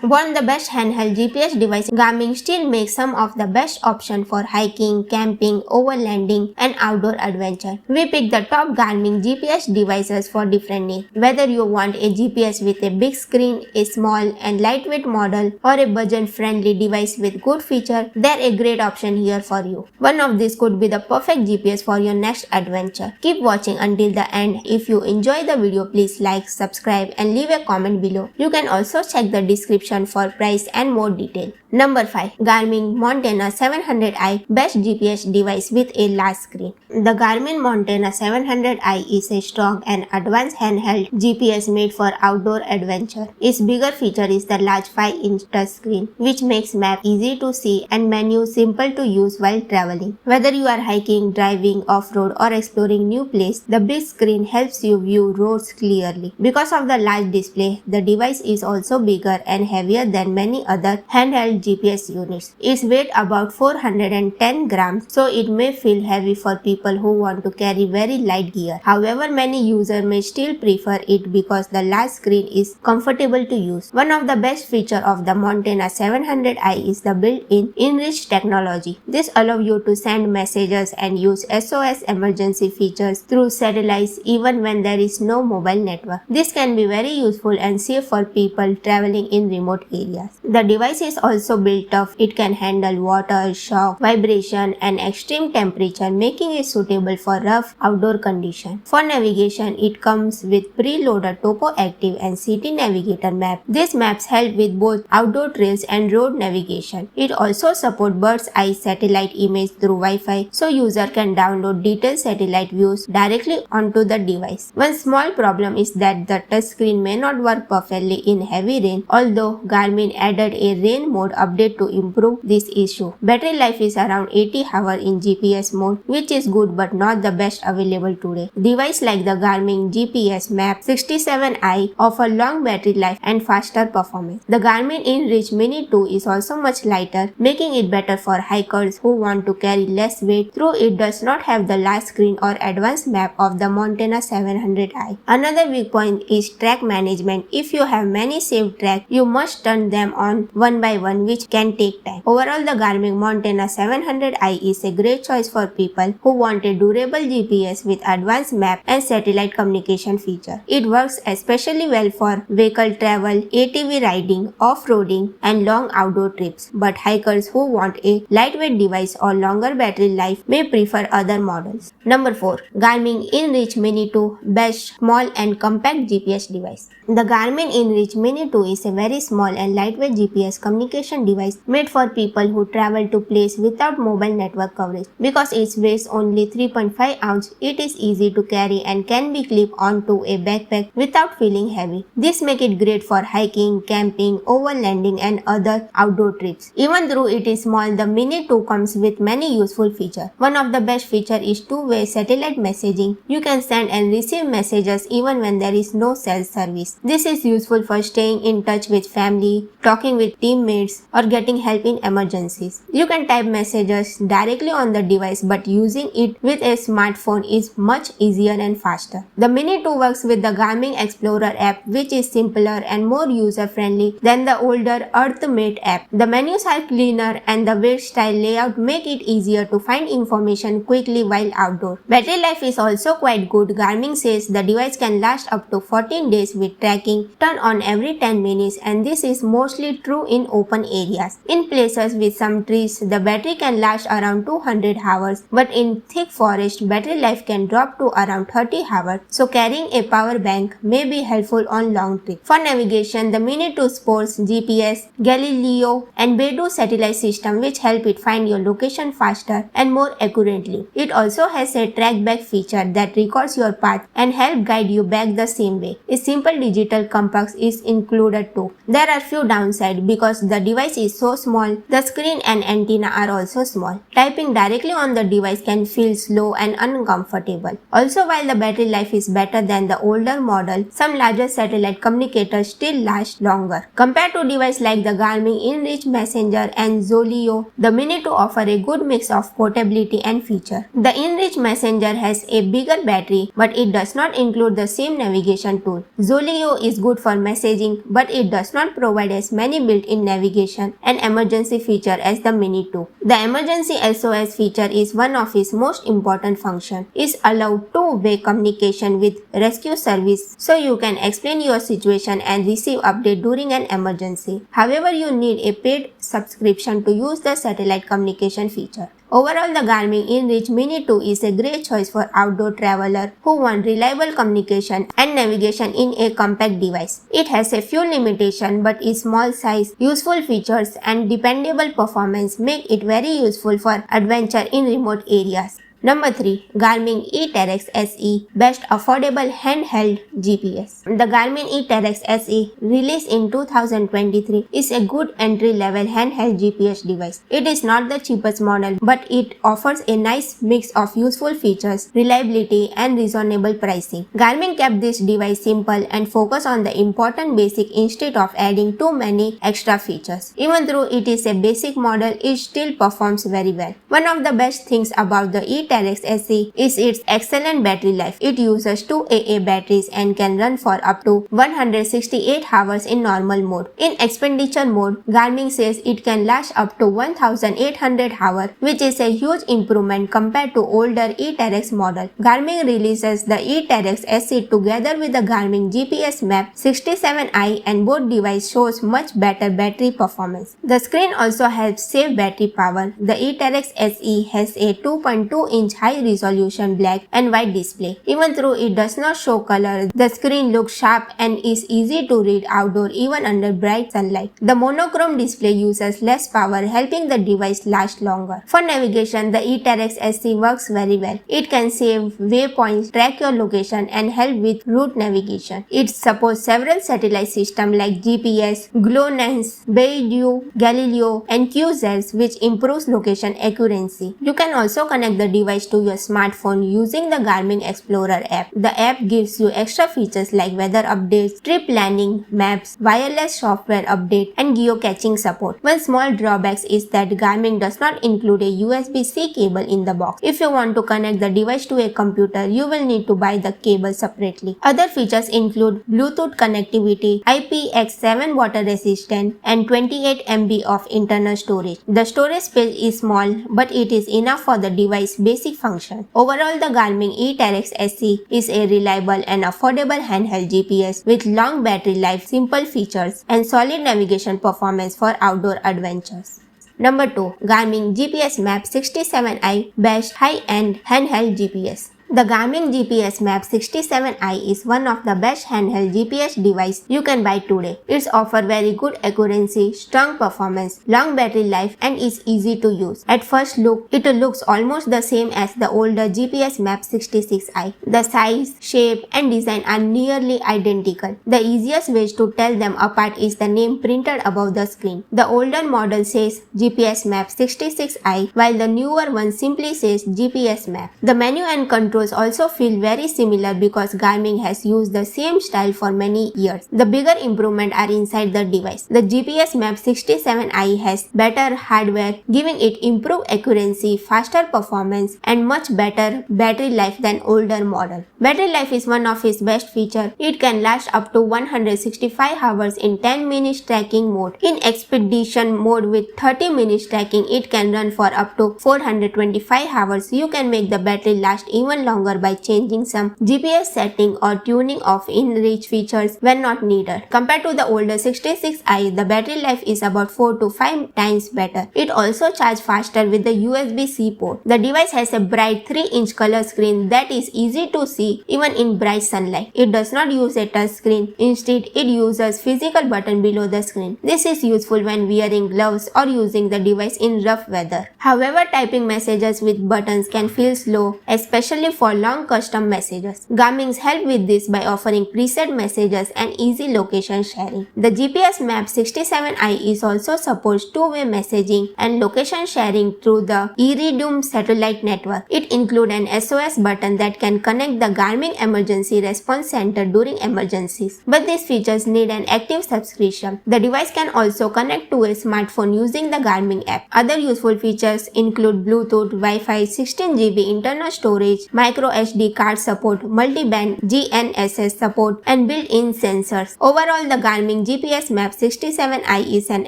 Want the best handheld GPS device? Garmin still makes some of the best options for hiking, camping, overlanding, and outdoor adventure. We pick the top Garmin GPS devices for different needs. Whether you want a GPS with a big screen, a small and lightweight model, or a budget-friendly device with good feature, they're a great option here for you. One of these could be the perfect GPS for your next adventure. Keep watching until the end. If you enjoy the video, please like, subscribe, and leave a comment below. You can also check the description for price and more detail. Number 5. Garmin Montana 700i Best GPS Device with a Large Screen. The Garmin Montana 700i is a strong and advanced handheld GPS made for outdoor adventure. Its bigger feature is the large 5-inch touchscreen, which makes map easy to see and menus simple to use while traveling. Whether you are hiking, driving, off-road, or exploring new places, the big screen helps you view roads clearly. Because of the large display, the device is also bigger and heavier than many other handheld GPS units. Its weight about 410 grams, so it may feel heavy for people who want to carry very light gear. However, many users may still prefer it because the large screen is comfortable to use. One of the best features of the Montana 700i is the built-in enriched technology. This allows you to send messages and use SOS emergency features through satellites even when there is no mobile network. This can be very useful and safe for people traveling in remote areas. The device is also built tough. It can handle water, shock, vibration, and extreme temperature, making it suitable for rough outdoor conditions. For navigation, it comes with preloaded Topo Active and City Navigator map. These maps help with both outdoor trails and road navigation. It also supports bird's eye satellite image through Wi-Fi, so user can download detailed satellite views directly onto the device. One small problem is that the touchscreen may not work perfectly in heavy rain, although Garmin added a rain mode update to improve this issue. Battery life is around 80 hours in GPS mode, which is good but not the best available today. Devices like the Garmin GPS Map 67i offer long battery life and faster performance. The Garmin InReach Mini 2 is also much lighter, making it better for hikers who want to carry less weight, though it does not have the large screen or advanced map of the Montana 700i. Another weak point is track management. If you have many saved tracks, you must turn them on one by one, which can take time. Overall, the Garmin Montana 700i is a great choice for people who want a durable GPS with advanced map and satellite communication feature. It works especially well for vehicle travel, ATV riding, off-roading, and long outdoor trips. But hikers who want a lightweight device or longer battery life may prefer other models. Number 4. Garmin InReach Mini 2 Best Small and Compact GPS Device. The Garmin InReach Mini 2 is a very small and lightweight GPS communication device made for people who travel to places without mobile network coverage. Because it weighs only 3.5 ounces, it is easy to carry and can be clipped onto a backpack without feeling heavy. This makes it great for hiking, camping, overlanding, and other outdoor trips. Even though it is small, the Mini 2 comes with many useful features. One of the best features is two-way satellite messaging. You can send and receive messages even when there is no cell service. This is useful for staying in touch with family, talking with teammates, or getting help in emergencies. You can type messages directly on the device, but using it with a smartphone is much easier and faster. The Mini 2 works with the Garmin Explorer app, which is simpler and more user-friendly than the older EarthMate app. The menus are cleaner and the wheel-style layout make it easier to find information quickly while outdoors. Battery life is also quite good. Garmin says the device can last up to 14 days with tracking turn on every 10 minutes, and this is mostly true in open areas. In places with some trees, the battery can last around 200 hours, but in thick forest, battery life can drop to around 30 hours, so carrying a power bank may be helpful on long trips. For navigation, the Mini 2 supports GPS, Galileo, and Beidou satellite system, which help it find your location faster and more accurately. It also has a trackback feature that records your path and help guide you back the same way. A simple digital compass is included too. There are few downsides because the device is so small. The screen and antenna are also small. Typing directly on the device can feel slow and uncomfortable. Also, while the battery life is better than the older model, some larger satellite communicators still last longer. Compared to devices like the Garmin InReach Messenger and Zoleo, the Mini 2 offer a good mix of portability and feature. The InReach Messenger has a bigger battery, but it does not include the same navigation tool. Zoleo is good for messaging, but it does not not provide as many built-in navigation and emergency feature as the Mini 2. The emergency SOS feature is one of its most important functions. It allows two-way communication with rescue service so you can explain your situation and receive update during an emergency. However, you need a paid subscription to use the satellite communication feature. Overall, the Garmin InReach Mini 2 is a great choice for outdoor travelers who want reliable communication and navigation in a compact device. It has a few limitations, but its small size, useful features, and dependable performance make it very useful for adventure in remote areas. Number 3. Garmin eTerrex SE Best Affordable Handheld GPS. The Garmin eTerrex SE, released in 2023, is a good entry-level handheld GPS device. It is not the cheapest model, but it offers a nice mix of useful features, reliability, and reasonable pricing. Garmin kept this device simple and focused on the important basic instead of adding too many extra features. Even though it is a basic model, it still performs very well. One of the best things about the eTerrex SE is its excellent battery life. It uses 2 AA batteries and can run for up to 168 hours in normal mode. In expenditure mode, Garmin says it can last up to 1800 hours, which is a huge improvement compared to older eTerrex model. Garmin releases the eTerrex SE together with the Garmin GPS Map 67i, and both devices shows much better battery performance. The screen also helps save battery power. The eTerrex SE has a 2.2-inch high-resolution black and white display. Even though it does not show color, the screen looks sharp and is easy to read outdoor even under bright sunlight. The monochrome display uses less power, helping the device last longer. For navigation, the eTerrex SE works very well. It can save waypoints, track your location, and help with route navigation. It supports several satellite systems like GPS, GLONASS, Beidou, Galileo, and QZERS, which improves location accuracy. You can also connect the device to your smartphone using the Garmin Explorer app. The app gives you extra features like weather updates, trip planning, maps, wireless software update, and geocaching support. One small drawback is that Garmin does not include a USB-C cable in the box. If you want to connect the device to a computer, you will need to buy the cable separately. Other features include Bluetooth connectivity, IPX7 water resistant, and 28 MB of internal storage. The storage space is small, but it is enough for the device's basic function. Overall, the Garmin eTerrex SE is a reliable and affordable handheld GPS with long battery life, simple features, and solid navigation performance for outdoor adventures. Number 2. Garmin GPS Map 67i Best High-End Handheld GPS. The Garmin GPS Map 67i is one of the best handheld GPS devices you can buy today. It offers very good accuracy, strong performance, long battery life, and is easy to use. At first look, it looks almost the same as the older GPS Map 66i. The size, shape, and design are nearly identical. The easiest way to tell them apart is the name printed above the screen. The older model says GPS Map 66i, while the newer one simply says GPS Map. The menu and control also feel very similar because Garmin has used the same style for many years. The bigger improvements are inside the device. The GPS Map 67i has better hardware, giving it improved accuracy, faster performance, and much better battery life than older model. Battery life is one of its best features. It can last up to 165 hours in 10 minutes tracking mode. In expedition mode with 30 minutes tracking, it can run for up to 425 hours. You can make the battery last even longer by changing some GPS setting or tuning off InReach features when not needed. Compared to the older 66i, the battery life is about 4 to 5 times better. It also charges faster with the USB-C port. The device has a bright 3-inch color screen that is easy to see even in bright sunlight. It does not use a touch screen. Instead, it uses physical button below the screen. This is useful when wearing gloves or using the device in rough weather. However, typing messages with buttons can feel slow, especially for long custom messages. Garmin help with this by offering preset messages and easy location sharing. The GPS Map 67i is also supports two-way messaging and location sharing through the Iridium satellite network. It includes an SOS button that can connect the Garmin Emergency Response Center during emergencies. But these features need an active subscription. The device can also connect to a smartphone using the Garmin app. Other useful features include Bluetooth, Wi-Fi, 16 GB internal storage, micro SD card support, multi-band GNSS support, and built-in sensors. Overall, the Garmin GPS Map 67i is an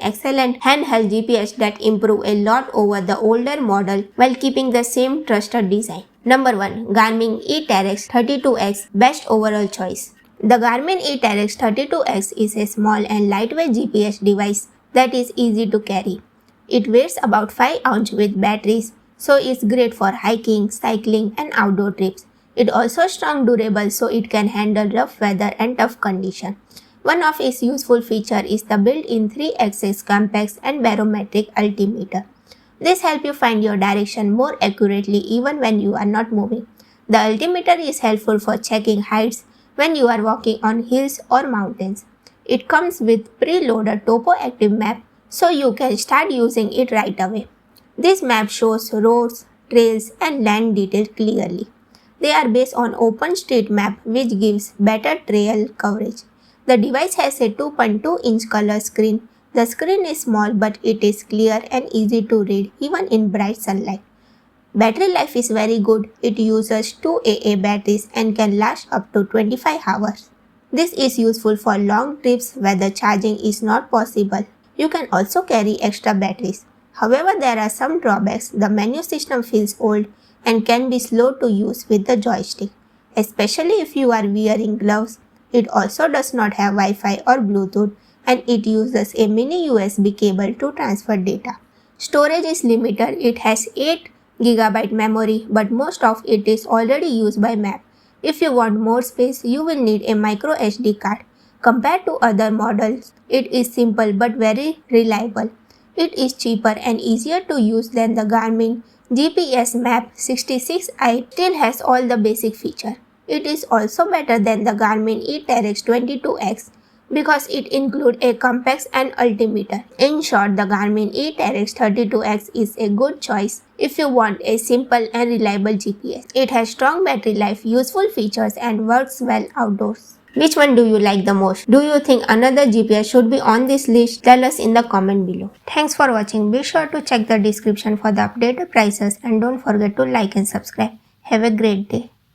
excellent handheld GPS that improves a lot over the older model while keeping the same trusted design. Number 1. Garmin E-Terex 32X Best Overall Choice. The Garmin E-Terex 32X is a small and lightweight GPS device that is easy to carry. It weighs about 5 ounces with batteries, so it's great for hiking, cycling, and outdoor trips. It also strong durable, so it can handle rough weather and tough conditions. One of its useful features is the built-in 3-axis compass and barometric altimeter. This helps you find your direction more accurately even when you are not moving. The altimeter is helpful for checking heights when you are walking on hills or mountains. It comes with preloaded topo-active map, so you can start using it right away. This map shows roads, trails, and land details clearly. They are based on OpenStreetMap, which gives better trail coverage. The device has a 2.2-inch color screen. The screen is small, but it is clear and easy to read even in bright sunlight. Battery life is very good. It uses 2 AA batteries and can last up to 25 hours. This is useful for long trips where the charging is not possible. You can also carry extra batteries. However, there are some drawbacks. The menu system feels old and can be slow to use with the joystick, especially if you are wearing gloves. It also does not have Wi-Fi or Bluetooth, and it uses a mini USB cable to transfer data. Storage is limited. It has 8GB memory, but most of it is already used by map. If you want more space, you will need a micro SD card. Compared to other models, it is simple but very reliable. It is cheaper and easier to use than the Garmin GPS Map 66i. Still has all the basic features. It is also better than the Garmin E-Terex 22X because it includes a compass and altimeter. In short, the Garmin E-Terex 32X is a good choice if you want a simple and reliable GPS. It has strong battery life, useful features, and works well outdoors. Which one do you like the most? Do you think another GPS should be on this list? Tell us in the comment below. Thanks for watching. Be sure to check the description for the updated prices and don't forget to like and subscribe. Have a great day.